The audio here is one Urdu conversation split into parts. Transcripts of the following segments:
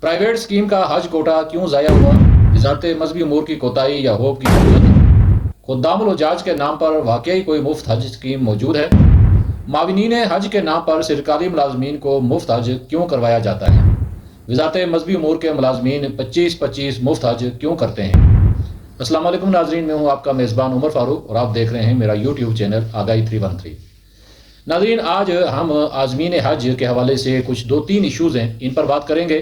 پرائیویٹ اسکیم کا حج کوٹا کیوں ضائع ہوا؟ وزارت مذہبی امور کی کوتاہی یا ہوپ کی ضرورت؟ خدام الحجاج کے نام پر واقعی کوئی مفت حج اسکیم موجود ہے؟ معاونین حج کے نام پر سرکاری ملازمین کو مفت حج کیوں کروایا جاتا ہے؟ وزارت مذہبی امور کے ملازمین 25-25 مفت حج کیوں کرتے ہیں؟ السلام علیکم ناظرین، میں ہوں آپ کا میزبان عمر فاروق اور آپ دیکھ رہے ہیں میرا یوٹیوب چینل آگاہی 313۔ ناظرین، آج ہم عازمین حج کے حوالے سے کچھ 2-3 ایشوز ہیں، ان پر بات کریں گے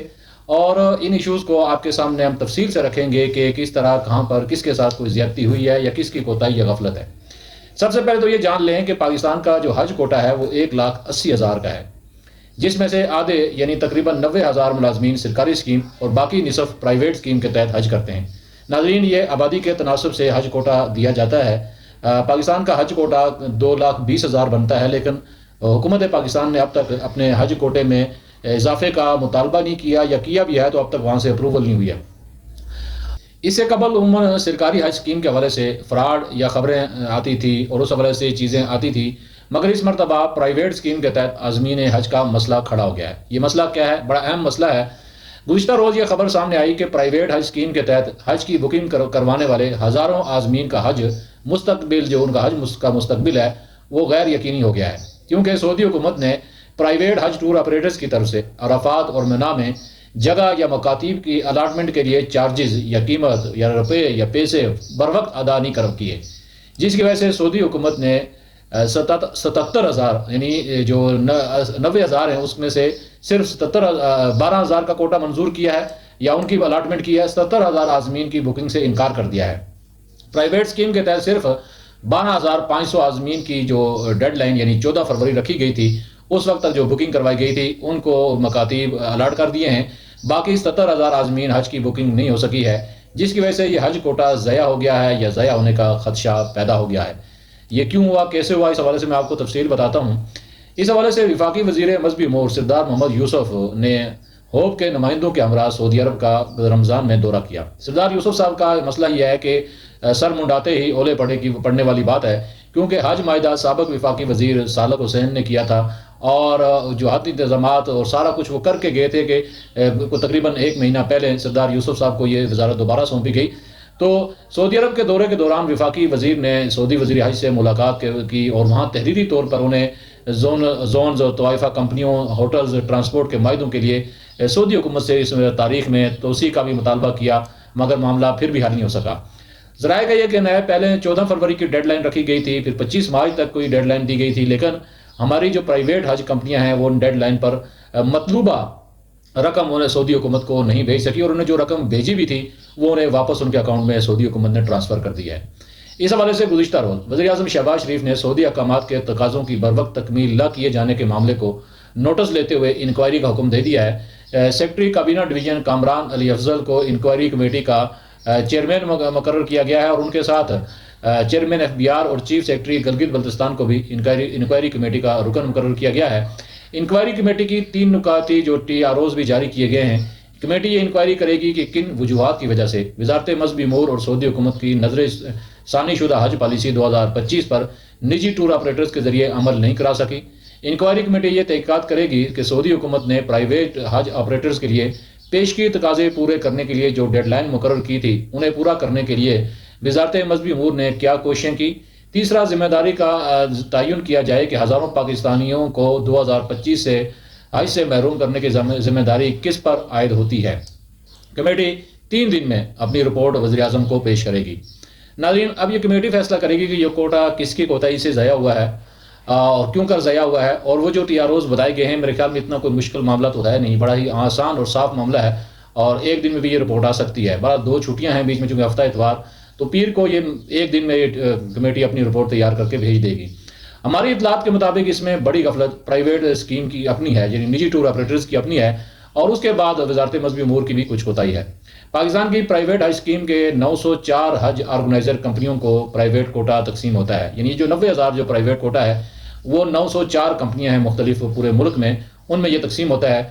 اور ان ایشوز کو آپ کے سامنے ہم تفصیل سے رکھیں گے کہ کس طرح کہاں پر کس کے ساتھ کوئی زیادتی ہوئی ہے یا کس کی کوتاہی یا غفلت ہے۔ سب سے پہلے تو یہ جان لیں کہ پاکستان کا جو حج کوٹا ہے وہ 1,80,000 کا ہے، جس میں سے آدھے یعنی تقریباً 90,000 ملازمین سرکاری اسکیم اور باقی نصف پرائیویٹ اسکیم کے تحت حج کرتے ہیں۔ ناظرین، یہ آبادی کے تناسب سے حج کوٹا دیا جاتا ہے۔ پاکستان کا حج کوٹا 2,20,000 بنتا ہے، لیکن حکومت پاکستان نے اب تک اپنے حج کوٹے میں اضافے کا مطالبہ نہیں کیا، یا کیا بھی ہے تو اب تک وہاں سے اپروول نہیں ہوئی ہے۔ اس سے قبل عموماً سرکاری حج اسکیم کے حوالے سے فراڈ یا خبریں آتی تھی اور اس حوالے سے چیزیں آتی تھی، مگر اس مرتبہ پرائیویٹ اسکیم کے تحت عازمین حج کا مسئلہ کھڑا ہو گیا ہے۔ یہ مسئلہ کیا ہے؟ بڑا اہم مسئلہ ہے۔ گزشتہ روز یہ خبر سامنے آئی کہ پرائیویٹ حج اسکیم کے تحت حج کی بکنگ کروانے والے ہزاروں عازمین کا حج مستقبل، جو ان کا حج کا مستقبل ہے، وہ غیر یقینی ہو گیا ہے، کیونکہ سعودی حکومت نے پرائیویٹ حج ٹور آپریٹرز کی طرف سے عرفات اور منی میں جگہ یا مکاتیب کی الاٹمنٹ کے لیے چارجز یا قیمت یا روپے یا پیسے بروقت ادا نہیں کیے، جس کی وجہ سے سعودی حکومت نے 77,000 یعنی جو 90,000 ہیں اس میں سے صرف 12,000 کا کوٹا منظور کیا ہے یا ان کی الاٹمنٹ کی ہے، 70,000 عازمین کی بکنگ سے انکار کر دیا ہے۔ پرائیویٹ اسکیم کے تحت صرف 12,500 عازمین کی جو ڈیڈ لائن یعنی 14 فروری رکھی گئی تھی، اس وقت تک جو بکنگ کروائی گئی تھی ان کو مکاتیب الاٹ کر دیے ہیں۔ باقی 70,000 عازمین حج کی بکنگ نہیں ہو سکی ہے، جس کی وجہ سے یہ حج کوٹا ضائع ہو گیا ہے یا ضائع ہونے کا خدشہ پیدا ہو گیا ہے۔ یہ کیوں ہوا، کیسے ہوا، اس حوالے سے میں آپ کو تفصیل بتاتا ہوں۔ اس حوالے سے وفاقی وزیر مذہبی امور سردار محمد یوسف نے ہوپ کے نمائندوں کے ہمراہ سعودی عرب کا رمضان میں دورہ کیا۔ سردار یوسف صاحب کا مسئلہ یہ ہے کہ سر منڈاتے ہی اولے پڑنے والی بات ہے، کیونکہ حج معاہدہ سابق وفاقی وزیر صالح حسین نے کیا تھا اور جو حد انتظامات اور سارا کچھ وہ کر کے گئے تھے کہ تقریباً 1 مہینہ پہلے سردار یوسف صاحب کو یہ وزارت دوبارہ سونپی گئی۔ تو سعودی عرب کے دورے کے دوران وفاقی وزیر نے سعودی وزیر حج سے ملاقات کی اور وہاں تحریری طور پر انہیں زونز اور طوائفہ کمپنیوں، ہوٹلز، ٹرانسپورٹ کے معاہدوں کے لیے سعودی حکومت سے اس تاریخ میں توسیع کا بھی مطالبہ کیا، مگر معاملہ پھر بھی حل نہیں ہو سکا۔ ذرائع کا یہ کہنا ہے پہلے 14 فروری کی ڈیڈ لائن رکھی گئی تھی، پھر 25 مارچ تک کوئی ڈیڈ لائن دی گئی تھی، لیکن ہماری جو پرائیویٹ حج کمپنیاں ہیں وہ ان ڈیڈ لائن پر مطلوبہ رقم انہیں سعودی حکومت کو نہیں بھیج سکی، اور انہیں جو رقم بھیجی بھی تھی وہ انہیں واپس ان کے اکاؤنٹ میں سعودی حکومت نے ٹرانسفر کر دیا ہے۔ اس حوالے سے گزشتہ روز وزیر اعظم شہباز شریف نے سعودی احکامات کے تقاضوں کی بروقت تکمیل نہ کیے جانے کے معاملے کو نوٹس لیتے ہوئے انکوائری کا حکم دے دیا ہے۔ سیکرٹری کابینہ ڈویژن کامران علی افضل کو انکوائری کمیٹی کا چیئرمین مقرر کیا گیا ہے، اور ان کے ساتھ چیئرمین FBR اور چیف سیکرٹری گلگت بلتستان کو بھی انکوائری کمیٹی کا رکن مقرر کیا گیا ہے۔ انکوائری کمیٹی کی 3 نکاتی جو TROs بھی جاری کیے گئے ہیں۔ کمیٹی یہ انکوائری کرے گی کہ کن وجوہات کی وجہ سے وزارت مذہبی امور اور سعودی حکومت کی نظر ثانی شدہ حج پالیسی 2025 پر نجی ٹور آپریٹرز کے ذریعے عمل نہیں کرا سکی۔ انکوائری کمیٹی یہ تحقیقات کرے گی کہ سعودی حکومت نے پرائیویٹ حج آپریٹرز کے لیے پیشگی تقاضے پورے کرنے کے لیے جو ڈیڈ لائن مقرر کی تھی انہیں پورا کرنے کے لیے وزارت مذہبی امور نے کیا کوششیں کی۔ تیسرا، ذمہ داری کا تعین کیا جائے کہ ہزاروں پاکستانیوں کو 2025 سے حج سے محروم کرنے کی ذمہ داری کس پر عائد ہوتی ہے۔ کمیٹی 3 دن میں اپنی رپورٹ وزیر اعظم کو پیش کرے گی۔ ناظرین، اب یہ کمیٹی فیصلہ کرے گی کہ یہ کوٹا کس کی کوتاہی سے ضائع ہوا ہے اور کیوں کر ضائع ہوا ہے، اور وہ جو TROs بتائے گئے ہیں میرے خیال میں اتنا کوئی مشکل معاملہ تو ہے نہیں، بڑا ہی آسان اور صاف معاملہ ہے، اور 1 دن میں بھی یہ رپورٹ آ سکتی ہے۔ 2 چھٹیاں ہیں بیچ میں، چونکہ ہفتہ اتوار، تو پیر کو یہ 1 دن میں یہ کمیٹی اپنی رپورٹ تیار کر کے بھیج دے گی۔ ہماری اطلاعات کے مطابق اس میں بڑی غفلت پرائیویٹ اسکیم کی اپنی ہے، یعنی نجی ٹور آپریٹرز کی اپنی ہے، اور اس کے بعد وزارت مذہبی امور کی بھی کچھ کوتاہی ہے۔ پاکستان کی پرائیویٹ حج اسکیم کے 904 حج آرگنائزر کمپنیوں کو پرائیویٹ کوٹا تقسیم ہوتا ہے، یعنی جو 90,000 جو پرائیویٹ کوٹا ہے وہ 904 کمپنیاں ہیں مختلف پورے ملک میں، ان میں یہ تقسیم ہوتا ہے۔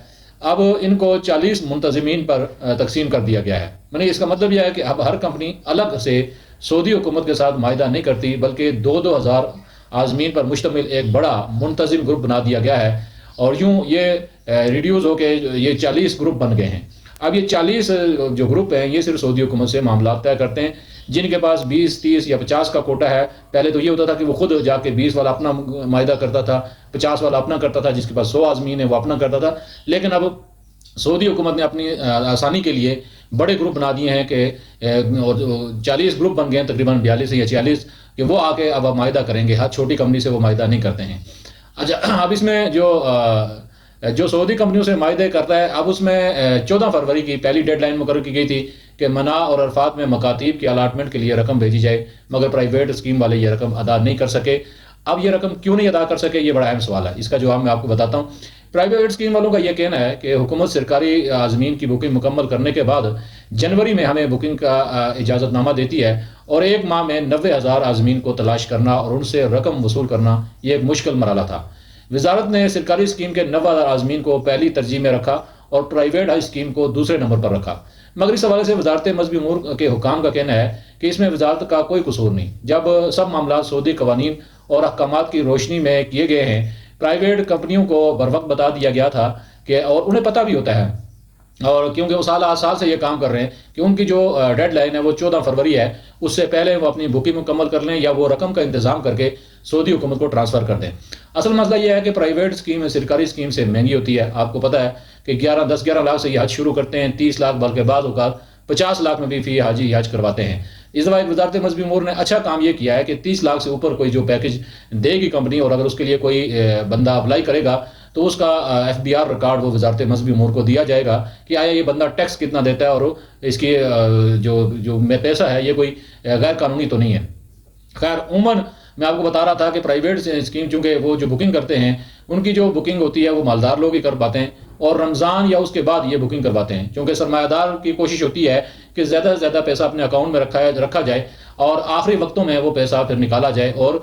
اب ان کو 40 منتظمین پر تقسیم کر دیا گیا ہے۔ یعنی اس کا مطلب یہ ہے کہ اب ہر کمپنی الگ سے سعودی حکومت کے ساتھ معاہدہ نہیں کرتی، بلکہ 2,000 عازمین پر مشتمل ایک بڑا منتظم گروپ بنا دیا گیا ہے، اور یوں یہ ریڈیوز ہو کے یہ 40 گروپ بن گئے ہیں۔ اب یہ 40 جو گروپ ہیں یہ صرف سعودی حکومت سے معاملات طے کرتے ہیں. جن کے پاس 20 30 یا 50 کا کوٹا ہے. پہلے تو یہ ہوتا تھا کہ وہ خود جا کے 20 والا اپنا معاہدہ کرتا تھا, 50 والا اپنا کرتا تھا, جس کے پاس 100 عازمین ہے وہ اپنا کرتا تھا. لیکن اب سعودی حکومت نے اپنی آسانی کے لیے بڑے گروپ بنا دیے ہیں کہ 40 گروپ بن گئے ہیں تقریباً 42 یا 46, کہ وہ آ کے اب معاہدہ کریں گے. ہر چھوٹی کمپنی سے وہ معاہدہ نہیں کرتے ہیں. اچھا, اب اس میں جو سعودی کمپنیوں سے معاہدے کرتا ہے, اب اس میں 14 فروری کی پہلی ڈیڈ لائن مقرر کی گئی تھی کہ منع اور عرفات میں مکاتیب کی الاٹمنٹ کے لیے رقم بھیجی جائے, مگر پرائیویٹ اسکیم والے یہ رقم ادا نہیں کر سکے. اب یہ رقم کیوں نہیں ادا کر سکے, یہ بڑا اہم سوال ہے. اس کا جواب میں آپ کو بتاتا ہوں. پرائیویٹ اسکیم والوں کا یہ کہنا ہے کہ حکومت سرکاری عازمین کی بکنگ مکمل کرنے کے بعد جنوری میں ہمیں بکنگ کا اجازت نامہ دیتی ہے, اور ایک ماہ میں 90,000 عازمین کو تلاش کرنا اور ان سے رقم وصول کرنا یہ ایک مشکل مرحلہ تھا. وزارت نے سرکاری اسکیم کے 90,000 عازمین کو پہلی ترجیح میں رکھا اور پرائیویٹ اسکیم کو دوسرے نمبر پر رکھا. مگر اس حوالے سے وزارت مذہبی امور کے حکام کا کہنا ہے کہ اس میں وزارت کا کوئی قصور نہیں. جب سب معاملات سعودی قوانین اور احکامات کی روشنی میں کیے گئے ہیں, پرائیویٹ کمپنیوں کو بروقت بتا دیا گیا تھا کہ, اور انہیں پتہ بھی ہوتا ہے, اور کیونکہ وہ سال سے یہ کام کر رہے ہیں کہ ان کی جو ڈیڈ لائن ہے وہ 14 فروری ہے, اس سے پہلے وہ اپنی بکنگ مکمل کر لیں یا وہ رقم کا انتظام کر کے سعودی حکومت کو ٹرانسفر کر دیں. اصل مسئلہ یہ ہے کہ پرائیویٹ اسکیم سرکاری اسکیم سے مہنگی ہوتی ہے. آپ کو پتہ ہے کہ 10-11 لاکھ سے یہ حج شروع کرتے ہیں, 30 لاکھ بلکہ بعض اوقات 50 لاکھ میں بھی فی حاجی حج کرواتے ہیں. اس دفعہ وزارت مذہبی امور نے اچھا کام یہ کیا ہے کہ 30 لاکھ سے اوپر کوئی جو پیکج دے گی کمپنی, اور اگر اس کے لیے کوئی بندہ اپلائی کرے گا تو اس کا FBR ریکارڈ وہ وزارت مذہبی امور کو دیا جائے گا کہ آیا یہ بندہ ٹیکس کتنا دیتا ہے, اور اس کی جو پیسہ ہے یہ کوئی غیر قانونی تو نہیں ہے. خیر, عموماً میں آپ کو بتا رہا تھا کہ پرائیویٹ اسکیم چونکہ وہ جو بکنگ کرتے ہیں ان کی جو بکنگ ہوتی ہے وہ مالدار لوگ ہی کر پاتے ہیں, اور رمضان یا اس کے بعد یہ بکنگ کرواتے ہیں, کیونکہ سرمایہ دار کی کوشش ہوتی ہے کہ زیادہ سے زیادہ پیسہ اپنے اکاؤنٹ میں رکھا جائے اور آخری وقتوں میں وہ پیسہ پھر نکالا جائے اور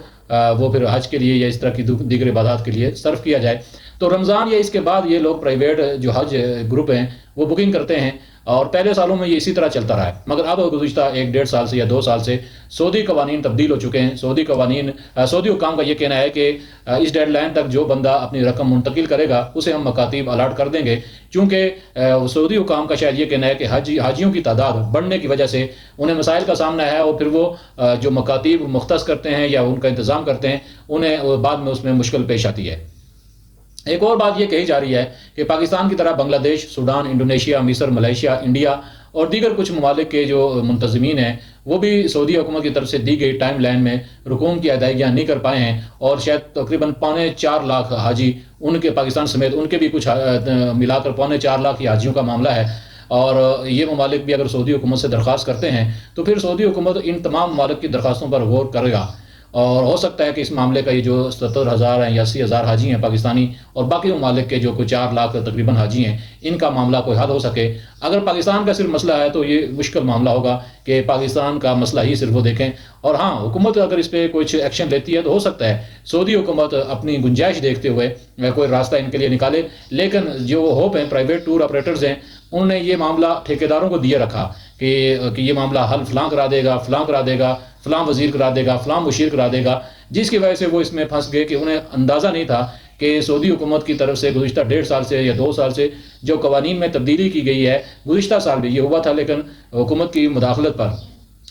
وہ پھر حج کے لیے یا اس طرح کی دیگر عبادات کے لیے صرف کیا جائے. تو رمضان یا اس کے بعد یہ لوگ پرائیویٹ جو حج گروپ ہیں وہ بکنگ کرتے ہیں, اور پہلے سالوں میں یہ اسی طرح چلتا رہا ہے. مگر اب گزشتہ 1-1.5 سال سے یا 2 سال سے سعودی قوانین تبدیل ہو چکے ہیں. سعودی حکام کا یہ کہنا ہے کہ اس ڈیڈ لائن تک جو بندہ اپنی رقم منتقل کرے گا اسے ہم مکاتیب الاٹ کر دیں گے, چونکہ سعودی حکام کا شاید یہ کہنا ہے کہ حاجیوں کی تعداد بڑھنے کی وجہ سے انہیں مسائل کا سامنا ہے, اور پھر وہ جو مکاتیب مختص کرتے ہیں یا ان کا انتظام کرتے ہیں انہیں بعد میں اس میں مشکل پیش آتی ہے. ایک اور بات یہ کہی جا رہی ہے کہ پاکستان کی طرح بنگلہ دیش, سوڈان, انڈونیشیا, مصر, ملائیشیا, انڈیا اور دیگر کچھ ممالک کے جو منتظمین ہیں وہ بھی سعودی حکومت کی طرف سے دی گئی ٹائم لائن میں رقوم کی ادائیگیاں نہیں کر پائے ہیں, اور شاید تقریباً 4.25 لاکھ حاجی ان کے پاکستان سمیت ان کے بھی کچھ ملا کر 4.25 لاکھ حاجیوں کا معاملہ ہے. اور یہ ممالک بھی اگر سعودی حکومت سے درخواست کرتے ہیں تو پھر سعودی حکومت ان تمام ممالک کی درخواستوں پر غور کرے گا, اور ہو سکتا ہے کہ اس معاملے کا یہ جو 70,000 ہیں یا 80,000 حاجی ہیں پاکستانی, اور باقی ممالک کے جو کوئی 4 لاکھ تقریباً حاجی ہیں, ان کا معاملہ کوئی حل ہو سکے. اگر پاکستان کا صرف مسئلہ ہے تو یہ مشکل معاملہ ہوگا کہ پاکستان کا مسئلہ ہی صرف وہ دیکھیں. اور ہاں, حکومت اگر اس پہ کچھ ایکشن لیتی ہے تو ہو سکتا ہے سعودی حکومت اپنی گنجائش دیکھتے ہوئے کوئی راستہ ان کے لیے نکالے. لیکن جو ہوپ ہیں پرائیویٹ ٹور آپریٹرز ہیں, انہوں نے یہ معاملہ ٹھیکیداروں کو دیے رکھا کہ یہ معاملہ حل فلاں کرا دے گا, فلاں وزیر کرا دے گا, فلاں مشیر کرا دے گا, جس کی وجہ سے وہ اس میں پھنس گئے کہ انہیں اندازہ نہیں تھا کہ سعودی حکومت کی طرف سے گزشتہ 1.5 سال سے یا 2 سال سے جو قوانین میں تبدیلی کی گئی ہے. گزشتہ سال بھی یہ ہوا تھا, لیکن حکومت کی مداخلت پر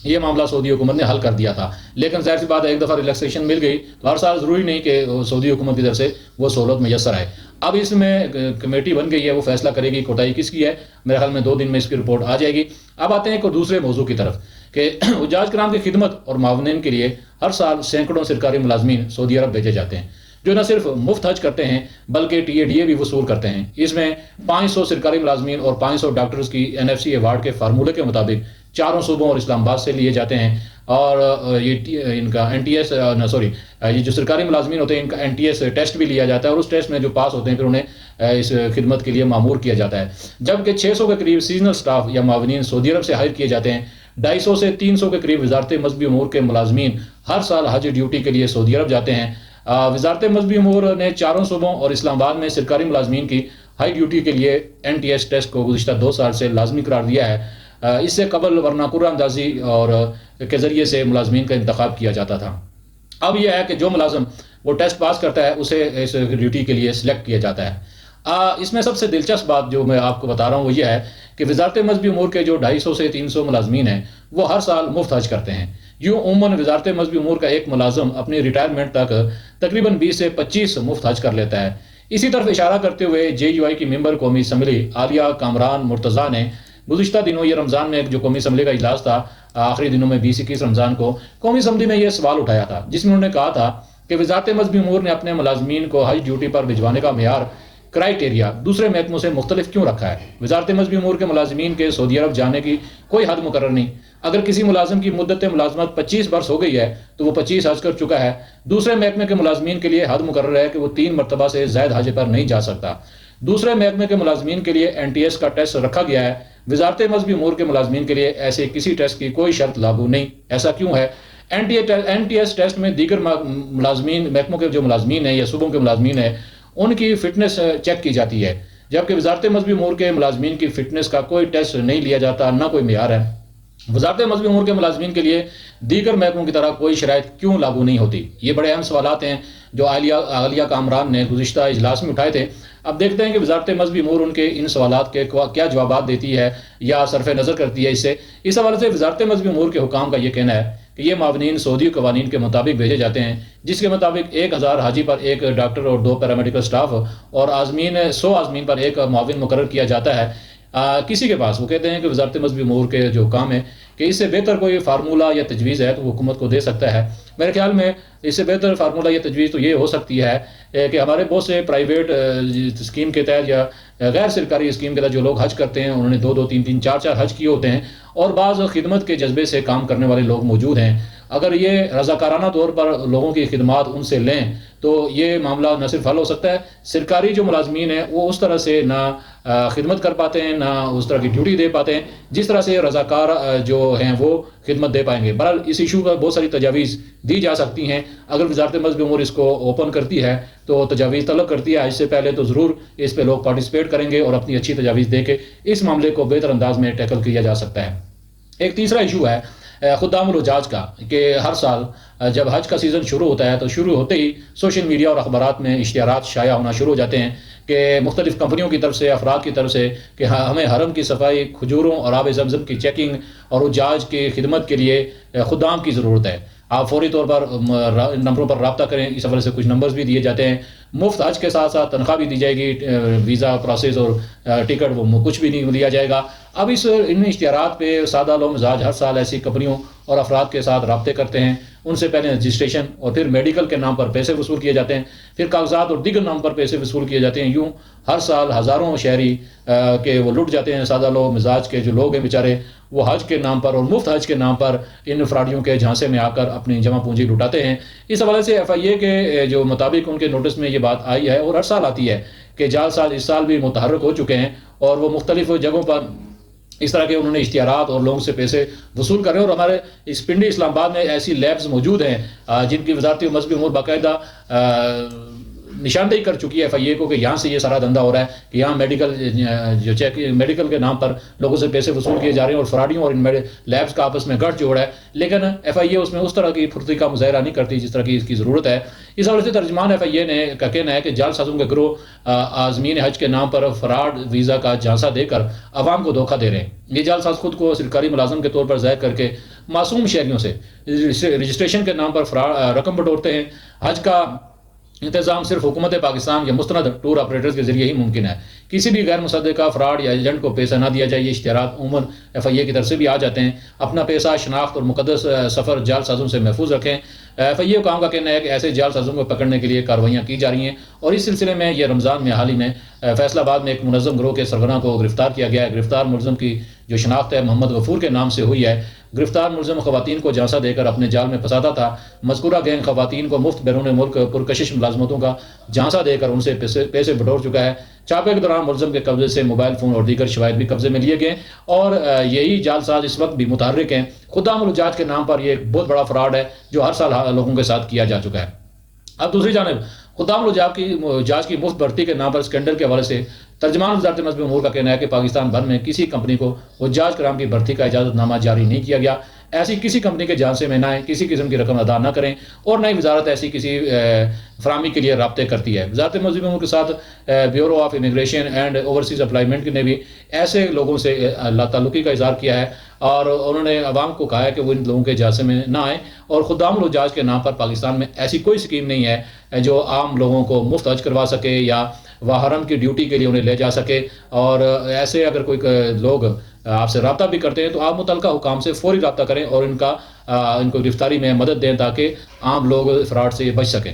یہ معاملہ سعودی حکومت نے حل کر دیا تھا. لیکن ظاہر سی بات ہے ایک دفعہ ریلیکسیشن مل گئی تو ہر سال ضروری نہیں کہ سعودی حکومت کی طرف سے وہ سہولت میسر آئے. اب اس میں کمیٹی بن گئی ہے, وہ فیصلہ کرے گی کوتاہی کس کی ہے. میرے خیال میں 2 دن میں اس کی رپورٹ آ جائے گی. اب آتے ہیں ایک دوسرے موضوع کی طرف کہ حجاج کرام کی خدمت اور معاونین کے لیے ہر سال سینکڑوں سرکاری ملازمین سعودی عرب بھیجے جاتے ہیں, جو نہ صرف مفت حج کرتے ہیں بلکہ TADA بھی وصول کرتے ہیں. اس میں 500 سرکاری ملازمین اور 500 ڈاکٹرز کی NFC ایوارڈ کے فارمولے کے مطابق 4 صوبوں اور اسلام آباد سے لیے جاتے ہیں. اور یہ ان کا NTS یہ جو سرکاری ملازمین ہوتے ہیں ان کا NTS ٹیسٹ بھی لیا جاتا ہے, اور اس ٹیسٹ میں جو پاس ہوتے ہیں پھر انہیں اس خدمت کے لیے مامور کیا جاتا ہے. جبکہ 600 کے قریب سیزنل سٹاف یا معاونین سعودی عرب سے ہائر کیے جاتے ہیں. 250 سے 300 کے قریب وزارت مذہبی امور کے ملازمین ہر سال حج ڈیوٹی کے لیے سعودی عرب جاتے ہیں. وزارت مذہبی امور نے 4 صوبوں اور اسلام آباد میں سرکاری ملازمین کی ہائی ڈیوٹی کے لیے NTS ٹیسٹ کو گزشتہ 2 سال سے لازمی قرار دیا ہے. اس سے قبل ورنہ قرعہ اندازی اور کے ذریعے سے ملازمین کا انتخاب کیا جاتا تھا. اب یہ ہے کہ جو ملازم وہ ٹیسٹ پاس کرتا ہے اسے اس ڈیوٹی کے لیے سلیکٹ کیا جاتا ہے. اس میں سب سے دلچسپ بات جو میں آپ کو بتا رہا ہوں وہ یہ ہے کہ وزارت مذہبی امور کے جو 250 سے 300 ملازمین ہیں وہ ہر سال مفت حج کرتے ہیں۔ یوں عموماً وزارت مذہبی امور کا ایک ملازم اپنی ریٹائرمنٹ تک تقریباً 20 سے 25 مفت حج کر لیتا ہے۔ اسی طرف اشارہ کرتے ہوئے JUI کی ممبر قومی اسمبلی عالیہ کامران مرتضیٰ نے گزشتہ دنوں یہ رمضان میں جو قومی اسمبلی کا اجلاس تھا آخری دنوں میں 20-21 رمضان کو قومی اسمبلی میں یہ سوال اٹھایا تھا، جس میں انہوں نے کہا تھا کہ وزارت مذہبی امور نے اپنے ملازمین کو حج ڈیوٹی پر بھجوانے کا معیار کرائیٹیریا دوسرے محکموں سے مختلف کیوں رکھا ہے؟ وزارت مذہبی امور کے ملازمین کے سعودی عرب جانے کی کوئی حد مقرر نہیں۔ اگر کسی ملازم کی مدت ملازمت 25 برس ہو گئی ہے تو وہ 25 حج کر چکا ہے۔ دوسرے محکمے کے ملازمین کے لیے حد مقرر ہے کہ وہ 3 مرتبہ سے زائد حج پر نہیں جا سکتا۔ دوسرے محکمے کے ملازمین کے لیے NTS کا ٹیسٹ رکھا گیا ہے۔ وزارت مذہبی امور کے ملازمین کے لیے ایسے کسی ٹیسٹ کی کوئی شرط لاگو نہیں۔ ایسا کیوں ہے؟ NTS ٹیسٹ میں دیگر ملازمین محکموں کے جو ملازمین ہیں یا صوبوں کے ملازمین ہیں ان کی فٹنس چیک کی جاتی ہے، جبکہ وزارت مذہبی امور کے ملازمین کی فٹنس کا کوئی ٹیسٹ نہیں لیا جاتا، نہ کوئی معیار ہے۔ وزارت مذہبی امور کے ملازمین کے لیے دیگر محکموں کی طرح کوئی شرائط کیوں لاگو نہیں ہوتی؟ یہ بڑے اہم سوالات ہیں جو عالیہ کامران نے گزشتہ اجلاس میں اٹھائے تھے۔ اب دیکھتے ہیں کہ وزارت مذہبی امور ان کے ان سوالات کے کیا جوابات دیتی ہے یا صرف نظر کرتی ہے۔ اس حوالے سے وزارت مذہبی امور کے حکام کا یہ کہنا ہے کہ یہ معاونین سعودی قوانین کے مطابق بھیجے جاتے ہیں، جس کے مطابق 1000 حاجی پر 1 ڈاکٹر اور 2 پیرامیڈیکل سٹاف اور 100 عازمین پر 1 معاون مقرر کیا جاتا ہے۔ کسی کے پاس وہ کہتے ہیں کہ وزارت مذہبی امور کے جو کام ہے کہ اس سے بہتر کوئی فارمولہ یا تجویز ہے تو وہ حکومت کو دے سکتا ہے۔ میرے خیال میں اس سے بہتر فارمولہ یا تجویز تو یہ ہو سکتی ہے کہ ہمارے بہت سے پرائیویٹ اسکیم کے تحت یا غیر سرکاری اسکیم کے تحت جو لوگ حج کرتے ہیں انہوں نے 2-2 3-3 4-4 حج کیے ہوتے ہیں اور بعض خدمت کے جذبے سے کام کرنے والے لوگ موجود ہیں۔ اگر یہ رضاکارانہ طور پر لوگوں کی خدمات ان سے لیں تو یہ معاملہ نہ صرف حل ہو سکتا ہے، سرکاری جو ملازمین ہیں وہ اس طرح سے نہ خدمت کر پاتے ہیں، نہ اس طرح کی ڈیوٹی دے پاتے ہیں جس طرح سے رضاکار جو ہیں وہ خدمت دے پائیں گے۔ بہرحال اس ایشو پر بہت ساری تجاویز دی جا سکتی ہیں۔ اگر وزارت مذہبی امور اس کو اوپن کرتی ہے تو تجاویز طلب کرتی ہے، اس سے پہلے تو ضرور اس پہ لوگ پارٹیسپیٹ کریں گے اور اپنی اچھی تجاویز دے کے اس معاملے کو بہتر انداز میں ٹیکل کیا جا سکتا ہے۔ ایک تیسرا ایشو ہے خدام الحجاج کا کہ ہر سال جب حج کا سیزن شروع ہوتا ہے تو شروع ہوتے ہی سوشل میڈیا اور اخبارات میں اشتہارات شائع ہونا شروع ہو جاتے ہیں کہ مختلف کمپنیوں کی طرف سے، افراد کی طرف سے کہ ہمیں حرم کی صفائی، کھجوروں اور آب زمزم کی چیکنگ اور حجاج کی خدمت کے لیے خدام کی ضرورت ہے۔ آپ فوری طور پر نمبروں پر رابطہ کریں۔ اس حوالے سے کچھ نمبرز بھی دیے جاتے ہیں۔ مفت حج کے ساتھ ساتھ تنخواہ بھی دی جائے گی، ویزا پروسیس اور ٹکٹ وہ کچھ بھی نہیں دیا جائے گا۔ اب ان اشتہارات پہ سادہ لو مزاج ہر سال ایسی کمپنیوں اور افراد کے ساتھ رابطے کرتے ہیں۔ ان سے پہلے رجسٹریشن اور پھر میڈیکل کے نام پر پیسے وصول کیے جاتے ہیں، پھر کاغذات اور دیگر نام پر پیسے وصول کیے جاتے ہیں۔ یوں ہر سال ہزاروں شہری کہ وہ لٹ جاتے ہیں۔ سادہ لو مزاج کے جو لوگ ہیں بیچارے وہ حج کے نام پر اور مفت حج کے نام پر ان فراڈیوں کے جھانسے میں آ کر اپنی جمع پونجی لٹاتے ہیں۔ اس حوالے سے FIA کے جو مطابق ان کے نوٹس میں یہ بات آئی ہے اور ہر سال آتی ہے کہ جعل ساز اس سال بھی متحرک ہو چکے ہیں اور وہ مختلف جگہوں پر اس طرح کے انہوں نے اشتہارات اور لوگوں سے پیسے وصول کر رہے ہیں۔ اور ہمارے اس پنڈی اسلام آباد میں ایسی لیبز موجود ہیں جن کی وزارت مذہبی امور باقاعدہ نشاندہی کر چکی ہے FIA کو کہ یہاں سے یہ سارا دھندا ہو رہا ہے کہ یہاں میڈیکل کے نام پر لوگوں سے پیسے وصول کیے جا رہے ہیں اور فراڈیوں اور ان لیبز کا آپس میں گٹھ جوڑ ہے، لیکن FIA اس میں اس طرح کی پھرتی کا مظاہرہ نہیں کرتی جس طرح کی اس کی ضرورت ہے۔ اس حوالے سے ترجمان FIA نے کا کہنا ہے کہ جعل سازوں کے گروہ عازمین حج کے نام پر فراڈ ویزا کا جھانسا دے کر عوام کو دھوکہ دے رہے ہیں۔ یہ جعل ساز خود کو سرکاری ملازم کے طور پر ظاہر کر کے معصوم شہریوں سے رجسٹریشن کے نام پر رقم بٹورتے ہیں۔ حج کا انتظام صرف حکومت پاکستان یا مستند ٹور آپریٹرز کے ذریعے ہی ممکن ہے۔ کسی بھی غیر مصدقہ فراڈ یا ایجنٹ کو پیسہ نہ دیا جائے۔ یہ اشتہارات عموماً FIA کی طرف سے بھی آ جاتے ہیں۔ اپنا پیسہ، شناخت اور مقدس سفر جعل سازوں سے محفوظ رکھیں۔ FIA کام کا کہنا ہے کہ ایسے جعل سازوں کو پکڑنے کے لیے کارروائیاں کی جا رہی ہیں اور اس سلسلے میں یہ رمضان میں حال ہی میں فیصل آباد میں ایک منظم گروہ کے سربراہ کو گرفتار کیا گیا ہے۔ گرفتار ملزم کی جو شناخت ہے محمد غفور کے نام سے ہوئی ہے۔ گرفتار ملزم خواتین کو جھانسا دے کر اپنے جال میں پھنساتا تھا۔ مذکورہ گینگ خواتین کو مفت بیرون ملک پرکشش ملازمتوں کا جھانسا دے کر ان سے پیسے بٹور چکا ہے۔ چھاپے کے دوران ملزم کے قبضے سے موبائل فون اور دیگر شواہد بھی قبضے میں لیے گئے اور یہی جعل ساز اس وقت بھی متحرک ہیں۔ خدام الحجاج کے نام پر یہ ایک بہت بڑا فراڈ ہے جو ہر سال لوگوں کے ساتھ کیا جا چکا ہے۔ اب دوسری جانب خدام الحجاج کی مفت بھرتی کے نام پر اسکینڈل کے حوالے سے ترجمان وزارت مذہبی امور کا کہنا ہے کہ پاکستان بھر میں کسی کمپنی کو حجاج کرام کی بھرتی کا اجازت نامہ جاری نہیں کیا گیا۔ ایسی کسی کمپنی کے جانچے میں نہ آئیں، کسی قسم کی رقم ادا نہ کریں، اور نہ ہی وزارت ایسی کسی فراہمی کے لیے رابطے کرتی ہے۔ وزارت مذہبی امور کے ساتھ bureau of immigration and overseas employment نے بھی ایسے لوگوں سے تعلقی کا اظہار کیا ہے، اور انہوں نے عوام کو کہا ہے کہ وہ ان لوگوں کے جانچے میں نہ آئیں، اور خدام الحجاج کے نام پر پاکستان میں ایسی کوئی اسکیم نہیں ہے جو عام لوگوں کو مفت حج کروا سکے یا وہ حرم کی ڈیوٹی کے لیے انہیں لے جا سکے۔ اور ایسے اگر کوئی لوگ آپ سے رابطہ بھی کرتے ہیں تو آپ متعلقہ حکام سے فوری رابطہ کریں اور ان کو گرفتاری میں مدد دیں تاکہ عام لوگ فراڈ سے بچ سکیں۔